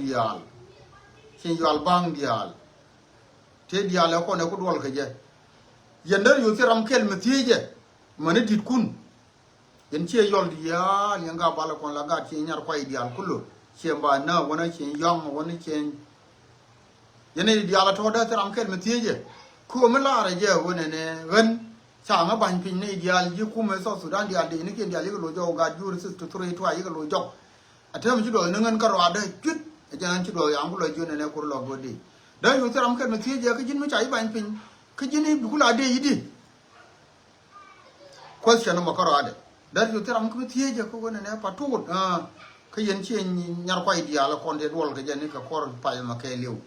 dial chen yol bang dial te dial ko ne ko dol ke je yender yu tiram kel metije mane dit kun yen che yol dia nyanga bala kon la ga che nyar kwai dial kullu che ba na wona che yong wona che yene dial to da tiram kel metije ko mala ra je wona ne ren cha ma ban pin ne dial ji ku me so sudan dial de ne ken dial ga lo jo ga jur sis to tre to ai ga lo jo atem ji do ne ngan ka ro da jut jan ji do yang lo ju ne ko lo godi da yu tiram kel metije ka jin me chai ban pin ka jin bi kula de yidi question ma karo ade dar yu tiram ko metije ko wona ne patut ka yen che nyar kwai dial kon de dol ka jani ka kor pa ma ke liu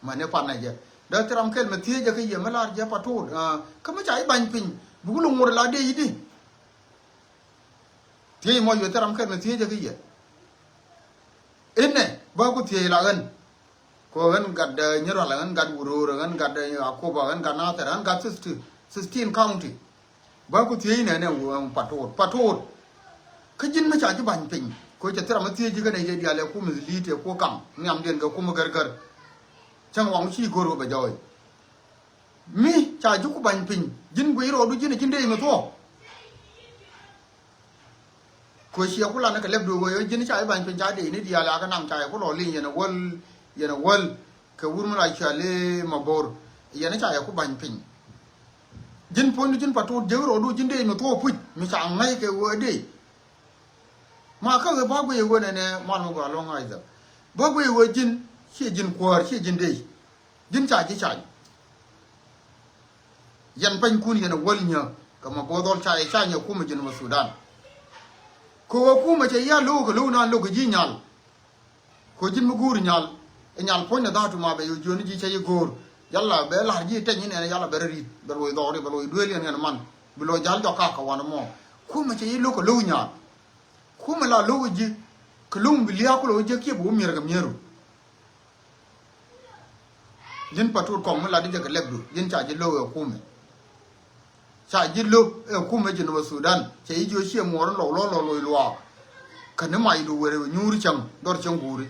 ma ne pa na je da tiram kel metije ka ye malar je patut ka ma chai ban pin bu lu ngor la de yidi te mo yu tiram kel metije ka ye enne ba ku te la gan ko gan gad nyero la gan gad wuro gan gad akoba gan gad na ta gan gad 16 county ba ku te ne patut ka jin ma cha ji ban pin ko je tiram metije ga ne je dia le ku mizlite ko kam ngam den ga kuma gargar chang wang chi goro ba joy mi cha ju ku ban pin jin gui ro du jin de ma to ko shi ku la na ka leb do go jin cha ban pin cha de ni dia la ka nam cha ko lo lin yana wal ka wur ma la cha le ma bor yana cha ku ban pin jin pon jin patu je ro du jin de ma to pu mi cha ngai ke wo de ma ka ga ba go ye wo ne ma no ga lo ngai da ba go ye wo jin shi jin kwar shi jin dai jin cha ji cha yan pan kun yana walnya kama bodol cha ya cha nya kuma jin Sudan ko kuma ce ya lo ga na lo ga jinyal ko jin mu gur nyal nyal pon na datu ma be yo joni ji cha ye gor yalla be la ji tan ni ne yalla be ri be lo do ri be lo duel yan man be lo jal do ka wana mo kuma ce ye lo ko lo nyal kuma la lo ji kulum bi liya ko lo je ke bu mi ga mieru jin patur ko mu la di ga lebdu jin cha ji lo e kume cha ji lo e kume jin wa Sudan che yi jo shi mo ron lo kan mai du were nyuri cham dor cham guri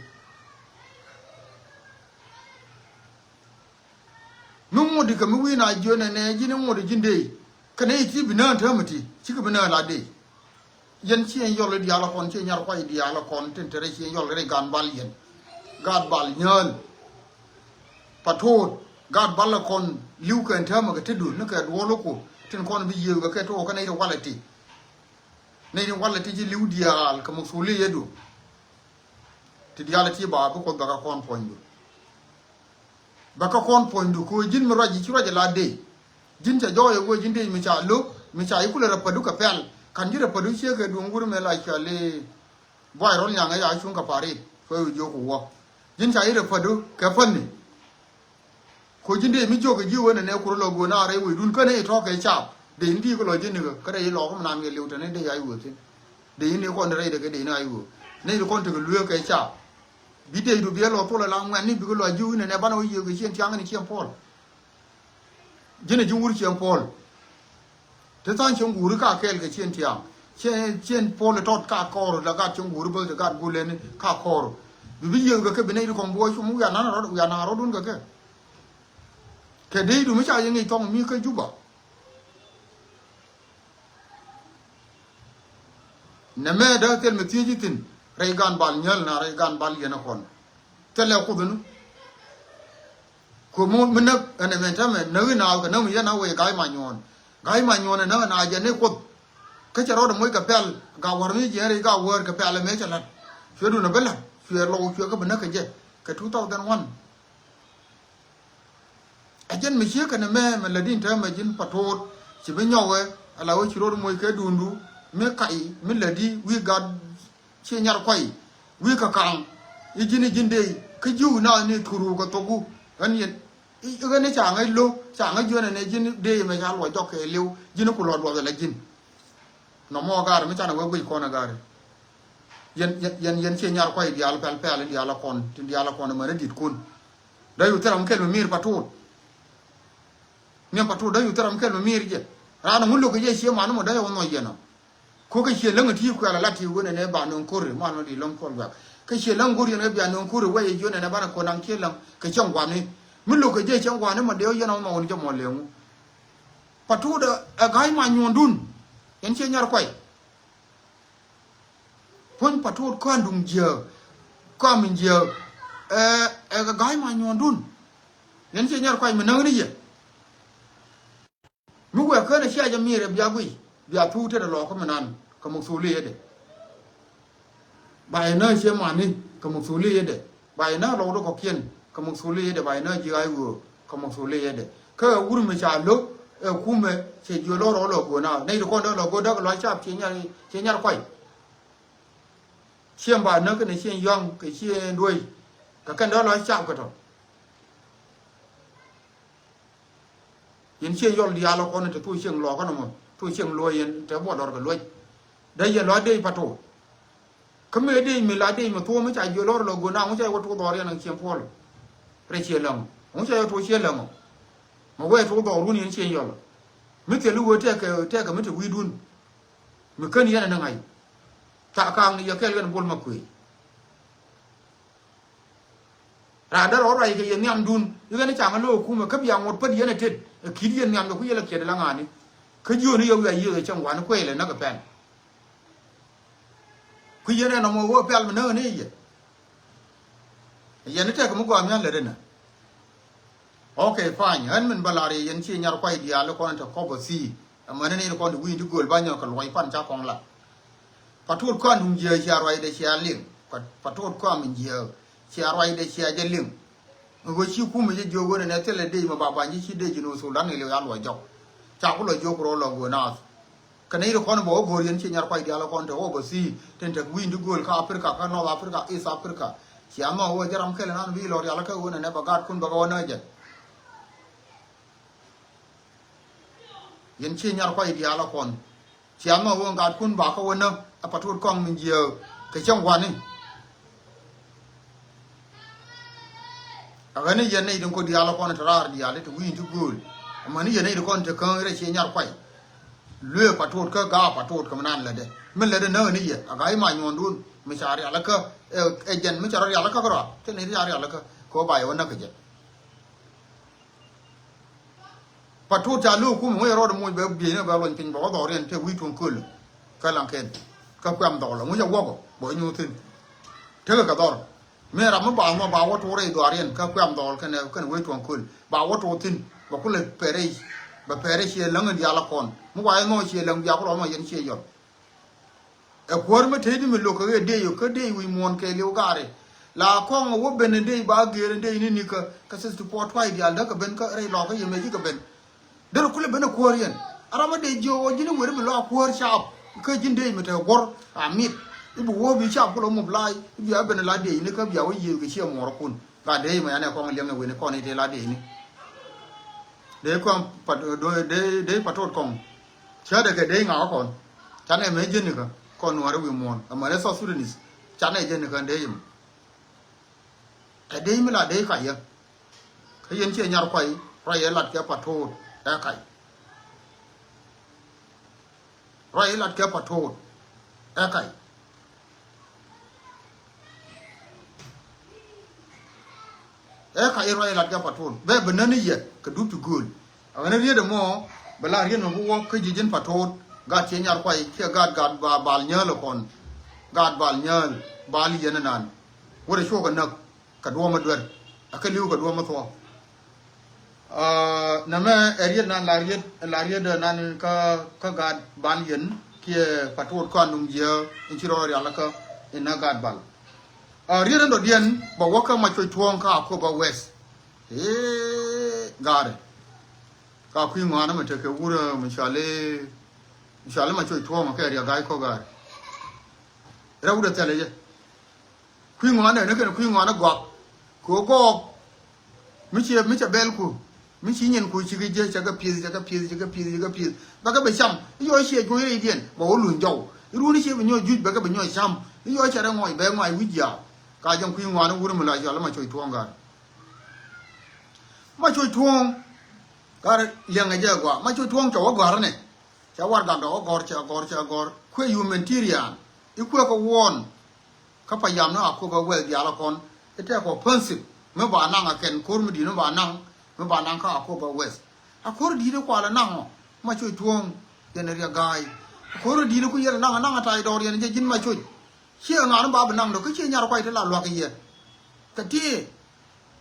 num mo di ka mi wi na jo ne jin mo di jin de kan yi ti bi na ta mati ci ka bi na la de yen chi en yol di ala kon che nyar ko di ala kon ten tere chi yol re gan bal yen gad bal nyal patut gad bal kon liu kan ta ma ga tedu na ka do lo ko tin kon bi yew ga ke to ka nei walati nei walati ji liu di al ka musuli yedu ti di ala ti ba ko daga kon pondu baka kon pondu ko jin mi raji ci raji la de jin ta joye go jin de mi cha lo mi cha ikula ra padu ka pel kan jira padu che ga du nguru me la cha le boy rol nya ga ya shun ka pare ko jo ko wo jin cha ira padu ka fanni ko jinde mi joga ji wona ne ko lo go na re wi dun ka ne to ka cha de ndi ko lo jin ka re lo ko na mi le utane de ai wo tin de ni ko ne re de de na ai wo ne ko to ko lu ka cha bi de du bi lo to la ngwan ni bi ko lo ji ne ne ba no yi ga chen tiang ni chen pol jine ji wur chen pol te tan chen wur ka kel ga chen tiang chen pol to ka ko la ga chen wur bo ga gu le ni ka ko bi yi ga ka bi ne ko bo chu mu ya na ro dun ga ke dei du mi cha yin ni tong mi ka juba ne me da tel mi ti tin re gan bal nyal na re gan bal yena kon tele ko dun ko mo min na ene men ta me na na ka na mi ya na we gai ma nyon na na je ne ko ka cha ro da mo ka pel ga war mi je re ga war ka pel me cha la fe du na bela fe lo fe ka bana ka je ka 2001 ajen mi che kana me ladin ta ma jin patot ci be nyowe ala wo ci ro moy ke dundu me kai mi ladi wi gad ci nyar koy wi ka kan yijini jinde ke ju na ni turu ko togu an yen ga ne cha ngai lo cha ngai jona ne jin de me cha lo jokke lew jin ko lo do la jin no mo gar mi cha na wo ko na gar yen ci nyar koy di al pel di ala kon di ala kon ma redit kun da yu teram kel mir patot nem patu da yu teram kel mir je rana mullo ko je she ma no da yo no je no ko ka she lenga ti ko ala lati wona ne ba non korre ma no di lon kol ga cái chuyện lăng guri nó bây nó curi quay cho nên bạn còn đang kia lăng cái trong quan này mình lúc cái gì trong quan này mà đeo cho nó mà ổn cho mọi liều bắt thu đó gái mà nhon đun những chuyện nhà quay phun bắt thu con đùng giờ con mình giờ gái mà nhon đun những chuyện nhà quay mình nâng đi vậy mình quay cái này xe cho mi rồi bây thu thế là lo có mình ăn có một số lìa đấy bài nơi xe mà nên có một số lìa đấy bài nơi lâu đó có kiên có một số lìa đấy bài nơi chỉ ai vừa có một số lìa đấy cái uru mình trả lúc kume sẽ vừa lo đó của nào đây là con đó là con đó loại chạp chế nhà quay xem bài nơi cái này xem young cái xem đuôi cái đó loại chạp cái đó yên xem young đi alo con thì tôi xem lo cái nào mà tôi xem lôi yên thế bỏ đó cái lôi đây giờ nói đây bắt đầu cái mấy đây mình lại đây mà thua mới chạy vừa lo là của nào không chạy qua thua đó đi năng xem phô rồi xem lòng không chạy thua xem lòng mà quay thua đó luôn yên xem young mấy cái lúa thế cái mấy cái quy đun mấy cái này là ngày tạ càng này cái lên bồn mà quỷ ra đó rồi cái gì nhảm đun cái này chẳng lúa cũng mà cấp giang một phần gì này chết khí điên nhảm được cái là kia là ngàn đi cái gì này yêu cái gì trong quán nó quay là nó cái pen cái gì này nó mà vỡ pen mà nó này gì vậy nó thế cũng có am là đây nè okay fine anh mình balari yan chi nyar kwai dia lo kon ta ko si amane ne ko wi du gol ba nyo ka loi pan cha kong la patut ko ndum je cha roi de cha ling patut ko min je cha roi de cha je ling go chi ku me je jogo ne tele de ma baba ni chi de jino so lan ne le ya lo jo cha ko lo jo ko lo go na ka ne ko no bo go yan chi nyar kwai dia lo kon ta o si ten ta wi du gol ka afrika ka no afrika is afrika cha ma ho jaram khele nan wi lo ya la ka go ne ba gat kun ba go na je yên chi nhar quay đi ala con chiam mà vuông gạt kun bà có vấn đâu à bắt hút con mình nhiều cái trong quan này à cái này giờ này đừng có đi ala con ra đi ala thì win to good mà này giờ này đừng con thì con cái chi nhar quay lừa bắt hút cái gà bắt hút cái mình là đấy mình là đấy nơi này giờ à cái mà nhon đun mình xài ala cái agent mình xài ala cái rồi thế này xài ala cái có bài vấn đâu cái gìปัทุจาลูกกูไม่รอดมวยแบบบีนะแบบหล่นเป็นบ่อต่อเรียนเทวิทุนขึ้นก็ลังเคนก็ความต่อแล้วมึงจะว่าก็บ่ยูทินเธอก็ต่อแม่เราไม่บ่าวมาบ่าวว่าตัวเรียนตัวเรียนก็ความต่อกันเนี่ยกันวิทุนขึ้นบ่าวว่าตัวทินบอกกูเลยเปรย์แบบเปรย์เชียร์หลังเดียร์ละคนเมื่อวานน้อยเชียร์หลังเดียร์ก็ร้องมาเย็นเชียร์หยดไอ้คนไม่เท่ที่มันลูกก็เดียวก็เดียววิมวนเกลียวกันเลยลาข้องว่าเป็นเดียวบ้าเกลียวเดียวนี่ก็สิ่งที่ปวดไฟเดียวแล้วก็เป็นก็อะไรหลอกก็ยังไม่ที่ก็เป็นเดี๋ยวคุณเลยเป็นคนเรียนอะไรมาเดี๋ยวจีนเหมือนเป็นล้อควร์ชอบเคยจีนเดียมันจะวอร์อามิดอีบุว่าวิชาพวกเราหมดไล่อีบุเป็นลาเดียนี่ก็อย่าว่ายืมกับเชี่ยวมอร์คุณลาเดียมันเนี่ยกองเลี้ยงในเวรกองในเดลาเดียนี่เดี๋ยวความปัดโดยเดี๋ยวปัดโทษกองเชื่อเด็กเดี๋ยวเหงาก่อนฉันเองไม่จีนนี่ก็ก่อนหนูอะไรวิมอนเหมือนซอสซูดินิสฉันเองจีนนี่ก็เดี๋ยวแต่เดี๋ยวไม่ละเดี๋ยวใครยังใครยังเชี่ยยาร์ควายไรหลัดแกปัดโทษไอ้ไข่ไรหลัดแกปัดโทษไอ้ไข่ไอ้ไข่ไรหลัดแกปัดโทษแบบเป็นนั่นนี่เยอะกระดูกจุกุลอันนี้เรียกเดมอเวลาเรียนมันว่าเคยยินปัดโทษกาเชียนยาร์ควายเชี่ยกาดบาลเนื้อละคนกาดบาลเนื้อบาลีเยนนานว่าได้โชว์กันนักกระดูกมาด้วยก็ลิ้วกระดูกมาทัวนั่นแม่เรียนนั่นลาเรียนเดินนั่นก็การบานยันเกี่ยปัดโทษก่อนนุ่งเยอะอินชิโร่เรียนแล้วก็อินนักการบาลเรียนนั่นโดดเรียนบอกว่าเขามาช่วยทวงข้าวคู่กับเวสการก็คุยงานนั่นมันจะเกี่ยวกับมิชาเล่มาช่วยทวงมาแค่เรียกได้ก็การเราอุดเจริญคุยงานเนี่ยนั่นคือคุยงานนักกว่าก็ไม่ใช่เบลกูไม่ใช่เงินกูชิคกี้พายจะก็พีซบางก็ไปซ้ำย่อยเชี่ยกูยังเดียนบอกว่าหลุนเจ้ารู้นี่เชี่ยเป็นย่อยยุดบางก็เป็นย่อยซ้ำย่อยเชี่ยได้ง่อยแบงง่อยวิทยาการยังคุยงานนั่นกูนั่นมันหลายอย่างแล้วมาช่วยทวงกันมาช่วยทวงก็เลี้ยงไงเยอะกว่ามาช่วยทวงเจ้าว่าก่อนเนี่ยเจ้าว่ากันเจ้าว่าก่อนคุยยูเมนทีเรียนอีกคุยก็วอน เขาพยายามนะอาคูบเวลดีอาละคนไอ้เจ้าก็เพิ่นสิเมื่อบ่านั่งอะเกนโคไม่ดีเมื่อบ่านั่งเขาอาคูบเวสอาคูดีดีกว่าละนั่งมาช่วยทวงยันเรียกายอาคูดีดีกูยันนั่งตายดอร์ยันจะยินมาช่วยเชื่องานบ้าเป็นนั่งดอกก็เชื่อยาเราไปที่ลาลวกเยี่ยแต่ที่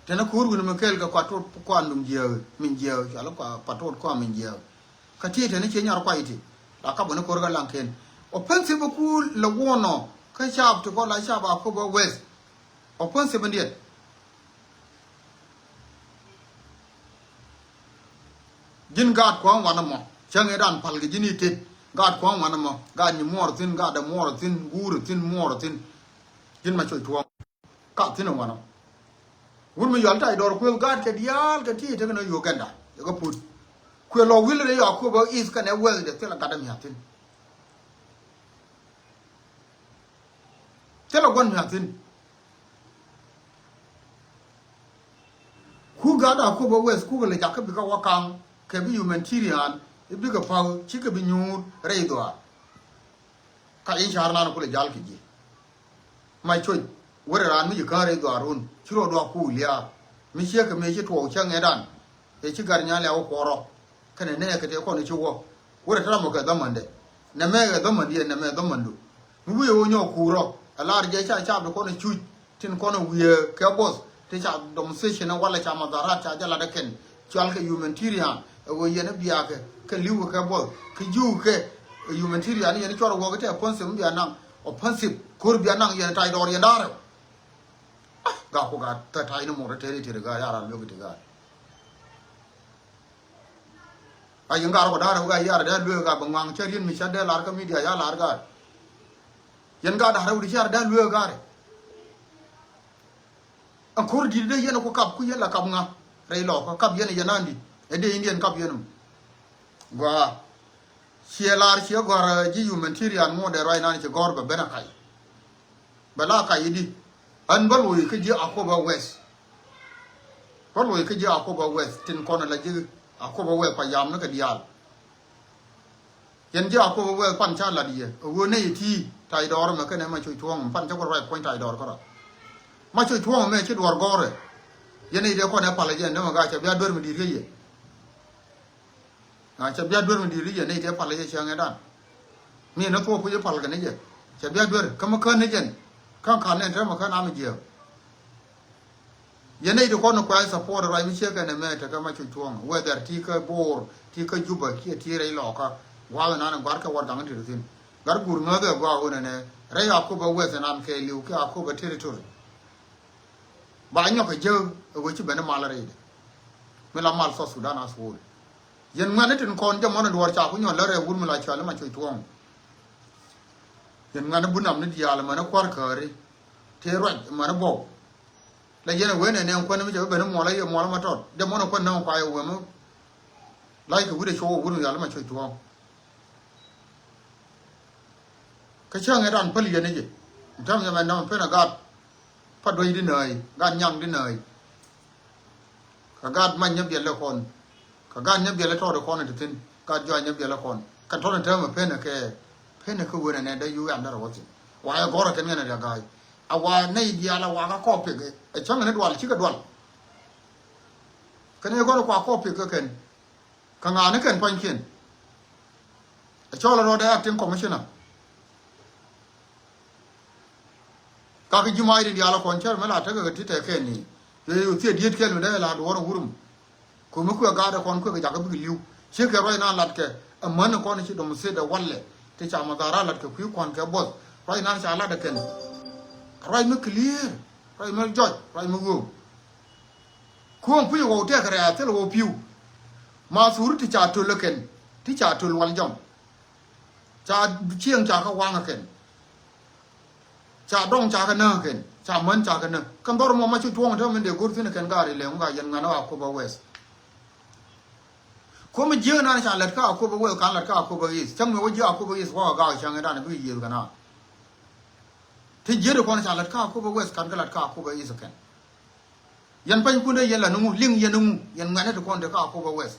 แต่นักคูรุนมันเคลกับกวาดโทษกวาดมินเจียวแล้วก็ปัดโทษกวาดมินเจียวก็ที่แต่นี่เชื่อยาเราไปที่แล้วก็บนนักคูรุกันลังเคนโอเพนซิบกูละวอนอก็ชอบทุกคนไล่ชอบอาคูบเวสโอเพนซิบเดียยินกาดควางวันมอเชิงไอ้ด้านพัลกิจินีติกาดควางวันมอกาดนี่มอร์ตินกาดมอร์ตินกูร์ตินมอร์ตินยินมาช่วยทวงกาดที่หนึ่งวันวุ้นไม่ยอมใจดอร์คุยกาดแค่เดียวแค่ที่เธอก็นอยู่กันได้เดี๋ยวก็พูดคุยเราวิลเลยอยากคุยบอกอีสกันเนี่ยเวลเดี๋ยวเท่ากันมีหัดตินเท่ากันมีหัดตินคู่กาดอะคุยบอกเวสคู่กันเลยจากก็ไปกับว่ากังแค่ไปอยู่เมนทีเรียนอีบิกับพาวชิคกับยูเรย์ตัวก็อินชาร์นานคุยจัลกิจีไม่ช่วยวันร้านไม่อยู่การเรย์ตัวรุนชิโร่ดอกคู่เลียไม่เชื่อกับไม่เชื่อถั่วเชื่อไงด้านไอ้ชิการเนี่ยแล้วขอรอแค่เนี่ยก็เดี๋ยวคนนี้ชัววันที่เราไม่เคยต้องมันเด้เนี่ยแม่ก็ต้องมันดีเนี่ยแม่ต้องมันดูมึงอยู่เนี่ยคู่รออะไรเดี๋ยวชาดูคนนี้ช่วยที่คนนี้วิ่งแค่บอสที่ชาดมเซชันวันละชามาดาราชาจะละเด็กเห็นชวนแค่ยูเมนทีเรียนเอาเย็นบิอาแค่ลิวแค่บอสแค่ยูแค่ยูเมนทีเรียนนี่ยันชวนวัวก็จะพันสิบบิอานังเอาพันสิบคูร์บิอานังยันไทยดอร์ยันดาร์กาโคกาแต่ไทยนี่มันเทริกายาราลูกติกาไอ้ยังการก็ได้เราก็ยาระได้เลือกกับบางวังเชื่อเรียนมิชาเดลาร์ก็มีเดียยาลาร์ก็ยังการได้เราดิฉันได้เลือกกันอันคูร์ดีได้ยันก็กับคุยยันละกับงาไรหลอกกับยันยันนั่นดิเอเดียอินเดียนกับยันว่าเชียร์ลาร์เชียร์กว่าจียูเมนทีเรียนโมเดลไรนั่นจะกอร์แบบเบนักไก่เบลาไก่ดิอันบลูอีกจีอาโคบาเวสบลูอีกจีอาโคบาเวสทินคอนอะไรจีอาโคบาเวสพยายามนักเดียร์ยันจีอาโคบาเวสปั้นชาลาดีวันนี้ที่ไทยดอร์มันก็เนี่ยมาช่วยทวงปั้นเจ้าก็ไรคนไทยดอร์ก็ได้มาช่วยทวงแม่ช่วยดอร์กอร์ยันนี่เดี๋ยวคนเนี่ยพาเลยยันเนี่ยมันก็จะเบียดด้วยมันดีที่จะเบียดด้วยมันดีที่ยันนี่เดี๋ยวพาเลยเชียงไงด้านมีนักทั่วผู้จะพาเลยกันนี่จะเบียดด้วยก็มาเคลื่อนนี่ยันข้างขันเนี่ยเธอมาเคลื่อนน้ำไม่เกี่ยวยันนี่ทุกคนต้องคอยสปอร์ตอะไรไม่เชื่อกันเนี่ยแม่แต่ก็มาช่วยทวงว่าแต่ที่เคยโบร์ที่เคยยุบที่ไรหลอกก็ว่าวันนั้นกวาดก็วัดดังที่ถึงการกูเงาเดียวว่าวันนั้นไรอาคูบะเวสนามเคลิวก็อาคูบะเทริทอรีบ้านยังก็เจอว่าชิเป็นมาลารีเมื่อละมาลซอสุดานาสูดยันเมื่อนั้นถึงคนจะมันดูว่าจากคุณยอนแล้วเรื่องบุญมาลายชาแล้วมาช่วยทวงยันเมื่อนั้นบุญนำนิดยาแล้วมันนักควาดเขยเทรอยมันนักบอกแล้วยันเว้นเนี่ยคนนั้นไม่ใช่เป็นมอลายมอลมาทอดเดี๋ยวมันคนนั้นควายเอาไว้มั้งไล่กับวิธีโชว์บุญยาแล้วมาช่วยทวงก็เชื่อไงด้านผลิตนี่จีทำยังไงน้องเพื่อนกาดพัดด้วยดินเนยกาดยังดินเนยกาดมันยับเยียดละคนกาดยับเยียดละทอดละคนนี่ถึงกาดย่อยยับเยียดละคนกันทอดเธอมาเพื่อนแค่เพื่อนคือวันนี้ได้อยู่อันนั้นว่าสิว่าก็รอกันเงี้ยนะกายเอาว่าในเดียละว่าก็ครอบเพียงไอ้ช่างนั้นดวลชิกดวลกันเนี่ยก็เราครอบเพียงก็เกินข้างงานนี่เกินพอยิ่งเกินไอ้ช่างเราได้อัดเต็มคอมมิชชั่นก็คือจุมาอีเดียละคนเชื่อไหมล่ะถ้าเกิดที่แต่แค่นี้เดี๋ยวเสียดีแค่หนูได้ละดูว่าหุ่มคุณไม่คุยกับคนคุยกับจากกับบิลิวเชื่อแค่ไรนั่นลัดแค่มันคนที่ดมเสียเดวันเลยที่จะมาตาราลัดแค่คุยคนแค่บอสไรนั่นจะลัดแค่ไรไม่เคลียร์ไรไม่จอดไรไม่กูคุณพูดว่าเท่าไหร่เท่าเราพิวมาสูรที่จ่าทุลเคนที่จ่าทุลวันจอมจ่าเชียงจ่าเขาวางเคนจ่าดงจ่ากันเนอเคนจ่ามันจ่ากันเนอคำตอบมันมาช่วยทวงเท่ามันเดี๋ยวกูที่นั่นกันการีเลยมึงก็ยันงานว่าคูบาเวสคุณไม่เยอะนะจ่าเล็ดก็คูบาเวสการเล็ดก็คูบาอีสจังไม่ว่าเยอะคูบาอีสว่าก็ช่างไงได้เนี่ยไม่เยอะกันนะที่เยอะคนจ่าเล็ดก็คูบาเวสการก็เล็ดก็คูบาอีสกันยันไปคุณได้ยันละนุ่งลิงยันนุ่งยันงานให้ทุกคนเด็กก็คูบาเวส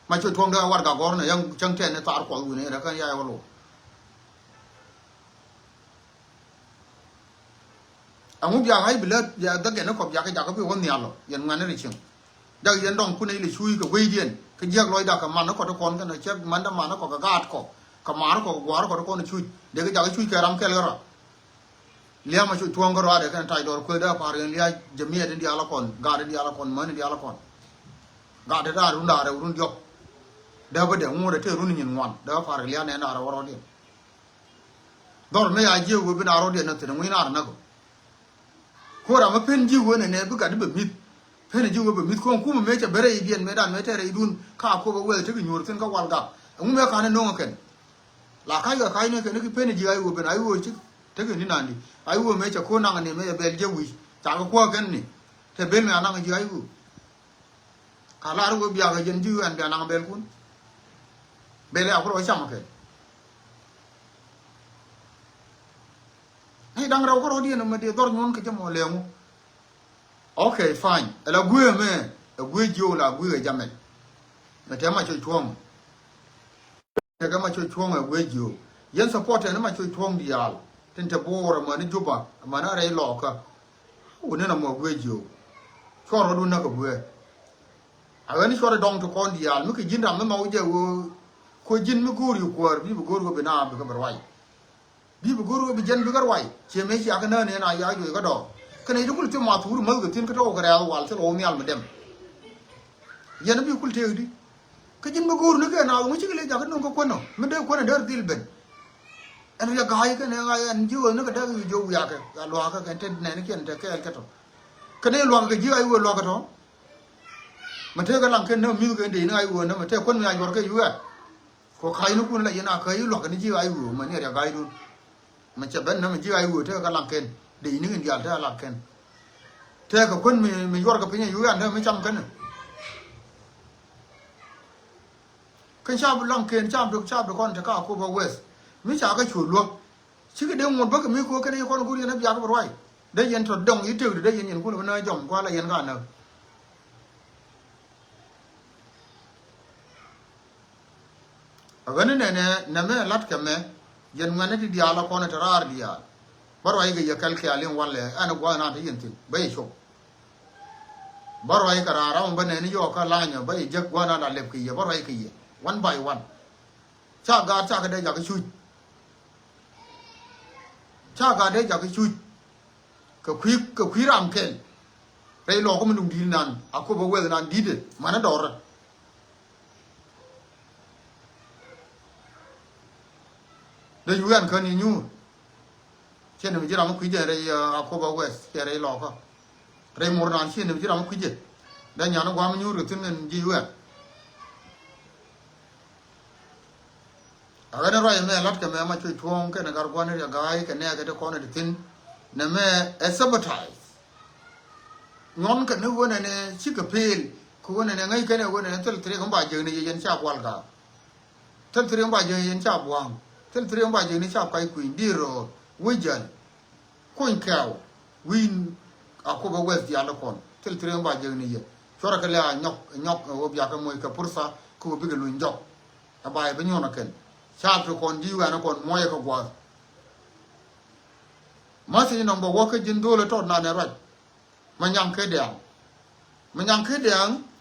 มาช่วยทวงได้ว่ากับก่อนเนี่ยยังจังเทนในตาร์กอลอยู่เนี่ยแล้วก็ย้ายว่าลูก angu bia hai bila ya da ge na ko bia ka ja ka bi won nya lo yan ngane ri ching da yan dong ku nei li chui ka wei dien ka jak loi da ka man ko to kon ka na che man da man ko ka gat ko ka mar ko gwar ko ko na chui de ka ja ka chui ka ram kel ra liya ma chui tuang ko ra de ka tai dor ko da par yan liya jamia de dia la kon ga de dia la kon man dia la kon ga de da run da re run jok da ba de ngo de te run nyin wan da par liya ne na ra woro de dor me ya je go bi na ro de na te ngui na na ko ko ra ma pen ji go ne ne bu ga de be mit pen ji go be mit ko ku me che bere idien me dan me te re idun ka ko ba wel te nyur ten ka wal ga ngu me ka ne no ken la kai ga kai ne ke ne ki pen ji ai go be na ai go chi te ke ni nan di ai go me che ko na ne me be je wi ta ko ko ken ni te be me na ji ai go ka la ru go bia ga jen ji an ga na bel kun bele a ko cham ke hey dang ra ko ro di na me de dor nyon ke mo le mu okay fine la gue me la gue jo la gue jamel me te ma choi tuong te ga ma choi tuong a gue jo yen support ne ma choi tuong di al ten te bor ma ni juba ma na re lo ka u ne na mo gue jo ko ro du na ko gue a ga ni so dong to kon di al mi ke jin ram me ma u je wo ko jin mi guri ko bi bu gori ko be na be ka barwai bi bu gori ko be jen bi garwai che me chi aka na ne na ya jo ga do kene du kulte ma tur mal ga tin ka to ga ya wal se o mi al medem yen bi kulte di ka jin ba gur ne ga na mu ci le ja ka no ko no me de ko ne der dil ben en ya ga ya ka ne ga en ji wo ne ga da jo ya ka ga lo ka ka te ne ne ken te ka to kene lo ga ji ai wo lo ka to ma te ga lang ken no mi ga de ne ai wo ne ma te kon ya jor ka yu ya ko khai no kun la yen a ka yu lo ka ni ji ai wo ma ne ya ga du ma che ben na ma ji ai wo te ga lang ken de ni ngi dial ta la ken te ka kun mi yor ka pinya yu an me cham ken kan sha bu lang ken cham du kon ta ka ko ba west mi cha ka chu lo chi ke de mon ba ka mi ko ken ko ku na bia ka roi de yen to dong yi te de yen ku na jom kwa la yen ga na a ga ne na me lat ka me yen ngane di diala ko na tarar dia barwai ga ya kalke alin walle ana gwa na ta yintin bai sho barwai karara mun bane ni yo ka lanya bai je gwa na da lepki ya barwai kiye one by one cha ga de ja ka shu cha ga de ja ka shu ka kwi ram ken rai lo ko mun dum din nan akoba wel nan dide mana dor de yuan kan ni nyu chen mi jira ma kwije re akoba west re lo ko re mor nan chen mi jira ma kwije da nya no gwa ma nyuru tin ji yuan aga na rai me lat ka me ma chui thong ke na gar gwa ne ga ai ke ne ga de ko ne tin na me e sabotage ngon ka ne wo ne chi ka pel ko ne ne ngai ke ne wo ne tel tre ko ba je ne yen cha kwal ga tel tre ba je yen cha bwang tel tre ba je ni cha kai kuin di ro wijan koin kaw win akoba west ya la kon tel tre ba je ni ye chora ka la nyok wo bia ka moy ka pursa ko bi ga lu njok abay ba nyona ken cha to kon di wa na kon moy ka gwa ma se no bo wo ka jin dole to na ne raj ma nyam ke diang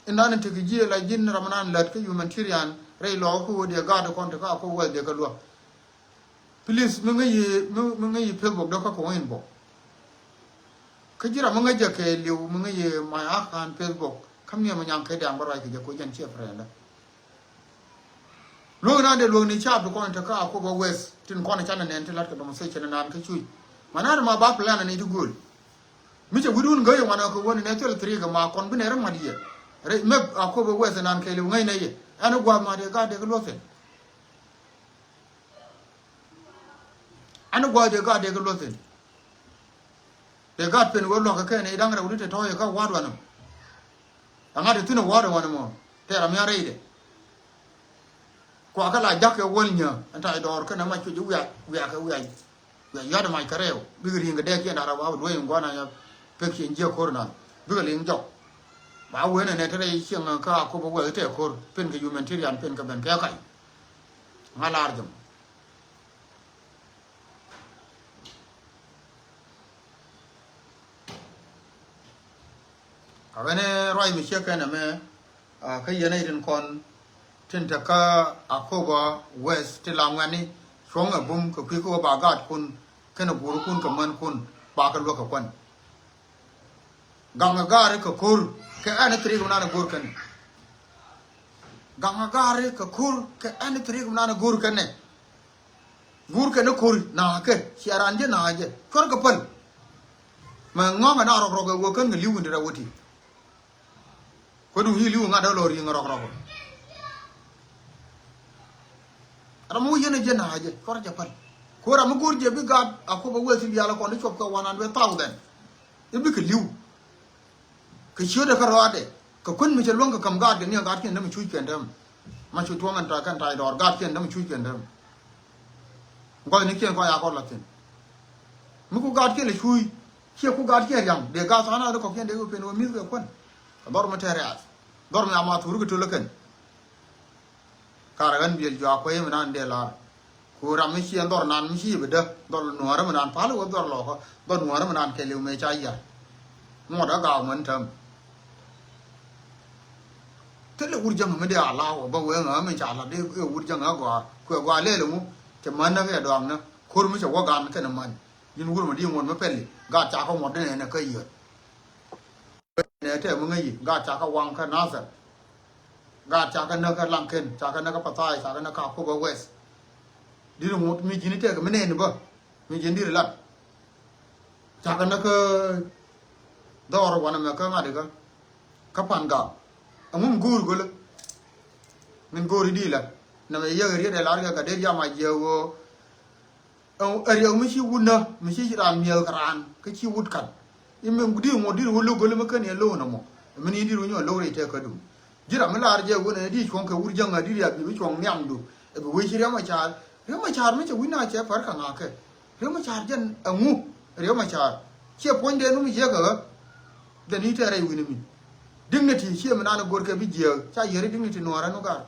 ina ne te ji la jin ramanan lat ka humanitarian re lo ko de ga de kon te ka ko wel de ka lo please mo ngi facebook do ka ko en bo ka jira mo ngi ke liu mo ngi ma akan facebook kam ne mo nyam ke diang ba ra ke ko jan che frenda lo na de lo ni cha do kon te ka ko ba west tin kon cha na ne te lat ka do mo se chen na ka chui manar ma ba plan ni du gol mi che gudun ga yo mana ko woni ne tel tri ga ma kon bi ne ra ma di re me ko ba west nan ke liu ngai ne ye anu gwa ma de ga de lo fe anu gwa de ga de lo fe de ga pen wo lo ka ke ne dang ra uri te to ye ka wa do na anga de tuna wa do wa mo te ra mi ara ide ko aka la jak e wol nya anta dor ka na ma chu ju ya ka ya da mai kareo bi ri nga de ke na ra wa do yin gwa na ya pe ki nje ko na bi ga ling jo ba we ne ne te ri chen ka ko bo we te ko pen ga humanitarian pen ka ben ka kai ngalar jam Kagane roi mi sheka na me ka yene din kon tinta ka akoba west tilangani shonga bum ka piko ba gat kun kana guru kun ka man kun ba ka lo ka kwan ganga gare ka kur ka ana tri ko na gur kan ganga gare ka kur ka ana tri ko na gur kan ne gur kan kur na ke siaran je na je kor ka pal ma ngonga na ro ro go kan ga liwu ndira woti ko du hi liwu nga da lo ri nga ro ro ramu yene je na je kor ja pal ko ramu gur je bi gad akoba wesi yala ko ni chop ka 100,000 ibi ka liwu ka chiyo da karwade ka kun mi chelwang ka kam gad ga ni gad ken da mi chui ken dam ma chu tuang an ta kan tai dor gad ken da mi chui ken dam ko ni ken ko ya ko latin mu ku gad ken le chui che ku gad ken yang de ga sana da ko ken de ko pen o mi ga kon dor ma tere as dor ma ma turu to lakan karagan biel jo ko yem nan de la ko ram mi chi dor nan mi chi be da dor no ra ma nan pa lo dor lo ko dor no ra ma nan ke le me cha ya mo da ga man tham tele urjang me de ala ba we nga me cha la de urjang ga ko ga le mu ke man na ga dong na kur mi cha wa ga ke na man yin wur ma di mon ma peli ga cha ko mo de ne ka yi ne te mu ngi ga cha ka wang ka na sa ga cha ka na ka lang ken cha ka na ka pa tai cha ka na ka ko ba west di mu mi jini te ka me ne ba mi jini di la cha ka na ka dor wana me ka ngade ka kapan ga amum gur gol min gori di la na me yagri de la ga de ya ma je wo au ari mi shi wuna mi shi ran miel karan ka chi wut kan imme gudi mo di wo lo gol me kan ye lo na mo mi di ru nyo lo re te ka du jira me la je wo ne di chon ka wur janga di ya bi chon nyam du e bi we shi ma cha mi che wina che far ka nga ke re ma cha jen angu re ma cha che pon de nu mi je ka da ni tere wini mi dignity shi me nana gorke bi je cha yere dignity no ara no gar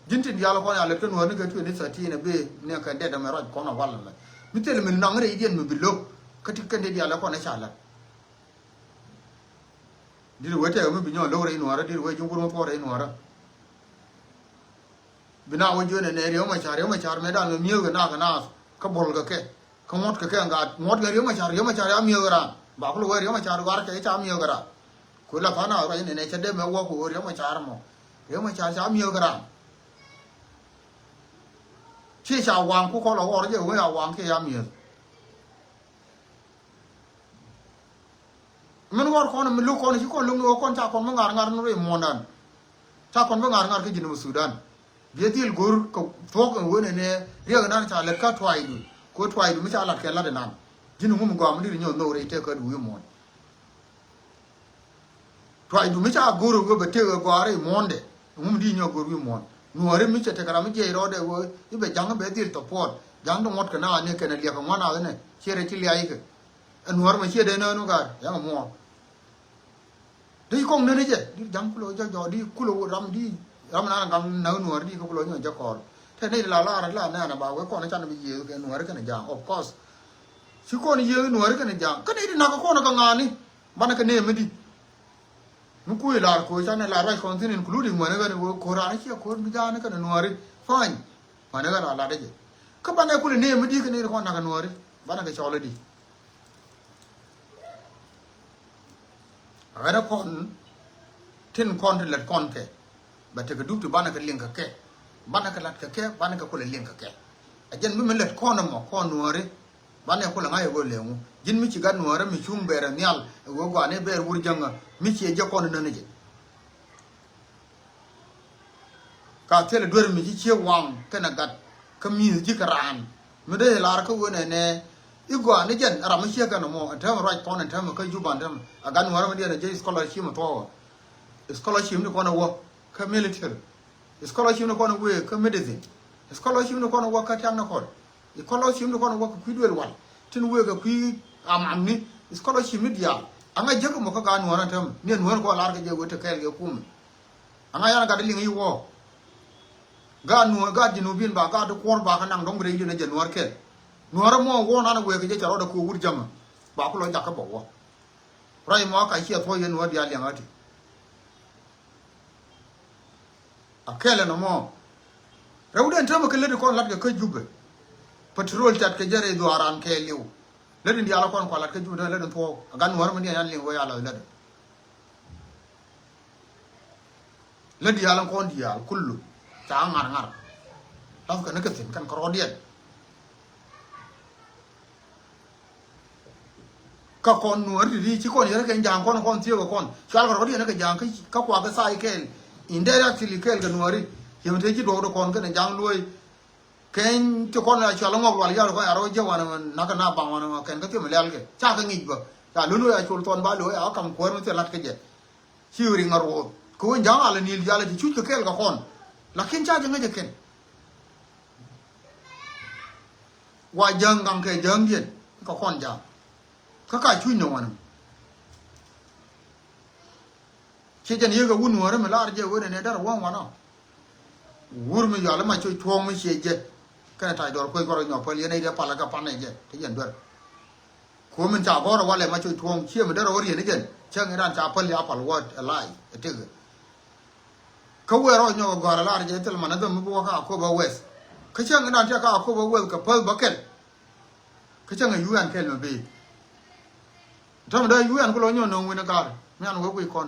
jintin yalla ko yalla to no ne ga to ne sati ne be ne ka de da me raj ko na walla la mi tel min nangre idien mi billo kati kande yalla ko na shala dir wote mi bi nyon lore no ara dir wo jungur mo pore no ara bina wo jone ne riyo ma char me da mi ga na ka bol ga ke ka mot ka ga mot ga riyo ma char ya mi ga ba ko riyo ma char gar ke cha mi ga ko la thana ra ne che de me wo ko riyo ma char mo riyo ma char cha mi ga chi cha wang ku ko lo wo je wo ya wang ke ya mi men wor ko no lu ko ni ko lu no ko cha ko ngar no re mo nan cha ko ngar ke jinu Sudan bietil gur ko tok wo ne riyo na cha le ka twai du ko twai du mi cha la ke la de nan jinu mu go am di nyo no re te ka du mo twai du mi cha guru go be te go are monde mu di nyo go ru mo no re mi cha te kara mi je ro de wo ibe jang be dir to pot jang do mot ka na ne ke na le ka ngana ne chere ti li ai ke an war ma che de no ga ya mo di kong ne je di jang ku lo ja jo di ku lo ram di ram na gang na no di ko lo nyo ja ko te ne la na ba we ko na cha na bi ye ke no re ke na jang of course si ko ni ye no re ke na jang ka ne na ko na ka ngani bana ka ne me di mu ku la ko cha na la ra ko tin including mo ne ga ko ra ni ko mi ga na ka no re fine ma ne ga la de je ka bana ku ne me di ka ne ko na ka no re bana ka cho le di ara kon tin kon le kon ke ba te ka du tu bana ka lin ka ke bana ka lat ka ke bana ka ku le lin ka ke a jen mi me let kon mo ko no re bana ko la ngai go le mu jin mi ci ga no re mi chum bere nyal go go ne ber wur janga mi ci je kon na ne je ka tele dor mi ci wang kana gat ka mi ji karan mi de la ka wo ne igwa ne jen ara mi ci ka no mo ta right kon ta ka ju ban ta aga no re mi de je scholarship mo to scholarship ni ko na wo ka military scholarship ni ko na we ka medicine scholarship ni ko na wo ka tang na ko scholarship ni ko na wo ka kwidwel wal tin we ga kwi am ni scholarship ni dia anga je ko mo ka ga no ra tam ne no ko la ga je wo te kel ge kum anga ya ga de lingi wo ga no ga dinu bin ba ga do ko ba ka nang dong re ju ne je no ke no ra mo wo na we ga je charo da ko wur jama ba ko lo ja ka bo wo rai mo ka chia tho yen wo dia liang ati akele no mo rawden tama ke le ko lat ke jubbe petrol tat ke jare do aran ke liu le din dia la kon ko lat ke jubbe le din tho gan war mo ni yan liu ya la le dia la kon dia kullu ta ngar taf ka ne ke tin kan ko dia ka kon nuor di ci kon yere ke jang kon tiyo kon chal ko dia ne ke jang ka kwa ka sai ke indirectly ke ga nuori yemte ci do kon ke jang loy ken to kon la chalo ngok wal ya ko aro je wana na ka na bang wana ken ka ti me lel ke cha ka ngi ba ta lu ya chul ton ba lo ya kam ko no te lat ke je chiuri ngaro ko jang ala nil ya la ci chu ke ga kon la ken cha je ngi ken wa jang gang ke jang yen ka kon jang ka ka chu no wana che jan ye ga wun wara me lar je wona ne dar wan wana wur mi yala ma chu thong mi che je kana ta dor ko goro nyo pol yene de pala ka pane je te yen dor ko min cha boro wale ma chu thong che mi dar ori ne jen chang ran cha pol ya pal wat alai te ka wero nyo goro lar je tel mana do mi bo ka ko ba wes ka chang ran cha ka ko ba wel ka pal bakel ka chang yu an kel me be tam da yu an ko lo nyo no wina gar mi an wo ko ko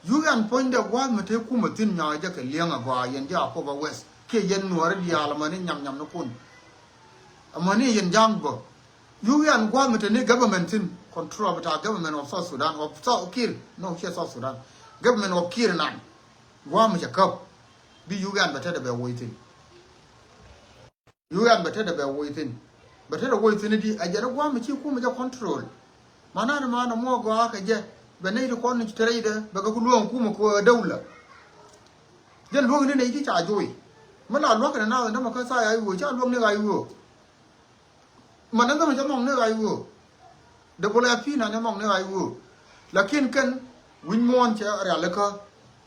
yu an point da gwa me te ku ma tin nya ja ke lianga gwa yen ja ko ba wes ke yen nuor di ala mani nyam no kun amani yen jang bo yu an gwa me te ne government in control but government of South Sudan of South Kir no she South Sudan government of Kir nan gwa me ja kap bi yu an bata da be waiting yu an bata da be waiting bata da waiting di a jara gwa me ci ku me ja control mana da mana mo gwa ka je benai da kon ci tare da baga ku luwan kuma ko daula jan luwan ne ne ci ta joyi mala luwan kana na da maka sa yayi wo ja luwan ne ga yiwo manan da ma jamon ne ga yiwo da bola fi na ne mong ne ga yiwo lakin kan win mon cha ara la ka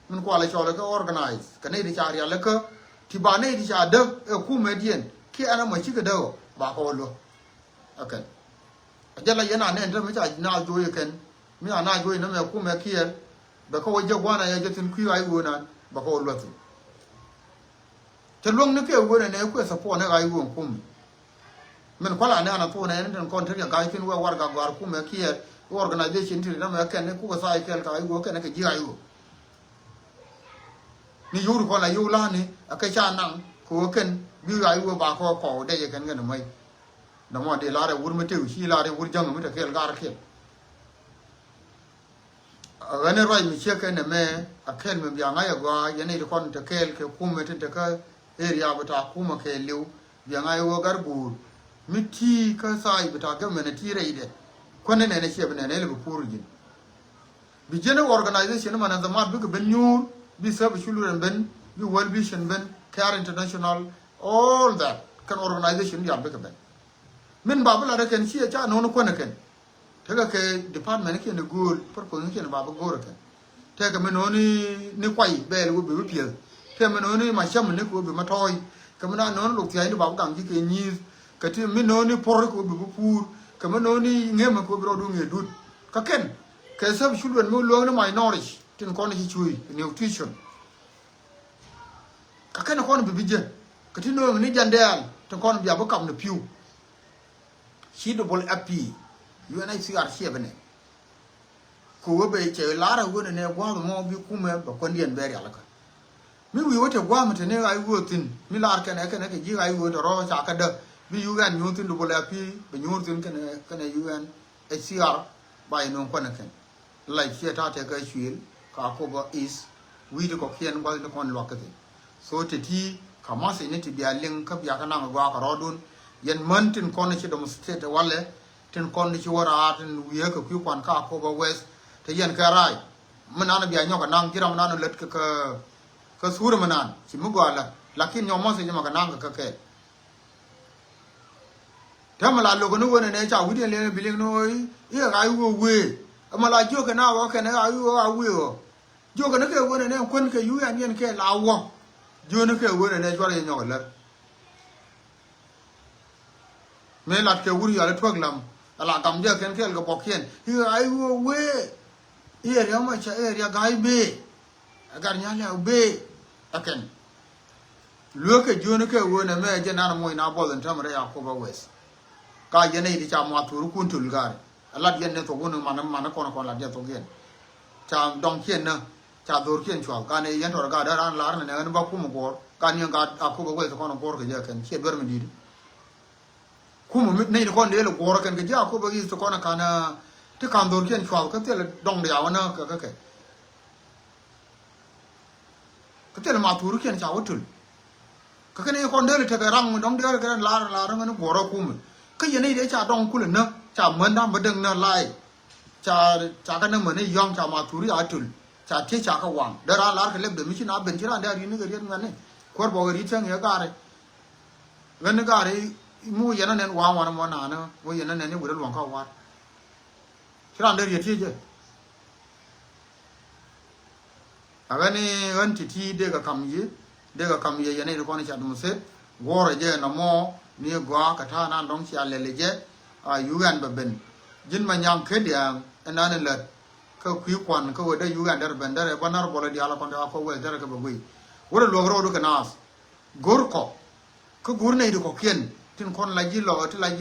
mun ko ala cha la ka organize kana di cha ara la ka ti ba ne di cha da ku medien ki ana ma ci ga dawo ba ko lo akan ajala yana ne da ma cha na joyi kan mi ana joyi na me ku me kiel ba ko je gwana ya jetin ku ai wona ba ko lotu te long ne ke wona ne ku support ne ai won kum men kwala ne ana to ne den kon te ga tin wa war ga gwar ku me kiel organization ti na me ken ne ku ba sai kel ka ai wo ken ke ji ai wo ni yuru ko la yu la ni akai cha nang ku ken bi ai wo ba ko de ye ken ne mai da mo de la re wur me te shi la re wur jang me te kel gar kel gane roi mi cheke ne me akel me bianga ya gwa yene ri kon te kel ke kumme te ka area bata kuma ke liu bianga yo garbu miti ka sai bata ga me ne tire ide konne ne ne chebe ne le bu purji bi jene organization man the man big ben nyur bi sab shuluren ben bi world vision ben care international all that kan organization ya big ben min babula da ken chi cha no no konne ken tega ke department ke ne gol por ko ke ne baba goro ke tega menoni ni kwai bel wo be piel te menoni ma cham ne ko be matoy ke mena non lu tiai baba dang ji ke ni ke ti menoni por ko be pur ke menoni ngem ko bro du nge dut ka ken ke sab chulwen mo lo ne minority tin ko ne chi chui nutrition ka ken ko ne be bije ke ti no ni jandel tin ko ne bia ba kam ne piu chi do bol api UNHCR siebene ko be che lara wona ne gwa mo bi kuma ba kondien beri alaka mi wi wote gwa mate ne ai wotin mi lar kene ke ji ai wote ro cha ka da bi UN nyutin do bola pi be nyutin kene UNHCR ba ino kona ken lai che ta te ka shwil ka ko ba is wi de ko kien gwa de kon lokate so te ti kama se ne ti bia ling ka bia kana gwa ka rodun yen mantin kon che do state wale ten kon ci wara ten wiye ko ku kwan ka ko ba west te yen ka rai manana biya nyoka nang kiram nanu let ka sura manan ci mugwala lakin nyomo se nyama ka nang ka ke tamala logo no wona ne cha wudi le biling no ye ga yu we amala jo ka na wa ka na yu wa we o jo ka ne ke wona ne kon ke yu yan yen ke la wo jo ne ke wona ne jwara nyoka la me lat ke wuri ala twaglam ala kam je ken kel go bokien hi ai wo we area ma cha area gai be agar nya le be aken luke jone ke wona me je na mo ina bolen tamre ya ko ba wes ka je ne di cha ma turu kun tul gar alat yen ne to gonu man ko la de to gen cha dong kien na cha dor kien chwa ka ne yen to ga da ran lar ne ne ba ku mo ko ka ni ga ko ba wes ko no ko ke je ken che ber me di ku mo ne ko ne le ko ken ke ja ko ba gi to ko na kana te kan dor kien chwa ka te le dong de ya na ka ke ka te le ma turu kien cha wotul ka ke ne ko ne le te ga rang dong de ga lar ne ko ro ku mo ka ye ne de cha dong ku le na cha men da ba deng na lai cha ka na mo ne yom cha ma turu a tul cha te cha ka wang da ra lar ka le de mi chi na ben chi ra da ri ne ga ri ngane ko bo ri chang ya ga re wen ga re mu ye na ne wa wa mo na na mo ye na ne bu de luang ka wa chi ra de ri ti je a ga ne wan ti de ga kam ye ye ne ko ne cha dum se go re je na mo ni gwa ka tha na dong cha le je a yu gan ba ben jin ma nyam ke dia na ne le ka kwi kwan ka we da yu gan der ben der ba nar bo le dia la kon da ko we der ka ba gui wo lo ro do ka nas gor ko ka gur ne do ko kien tin kon la ji lo ti la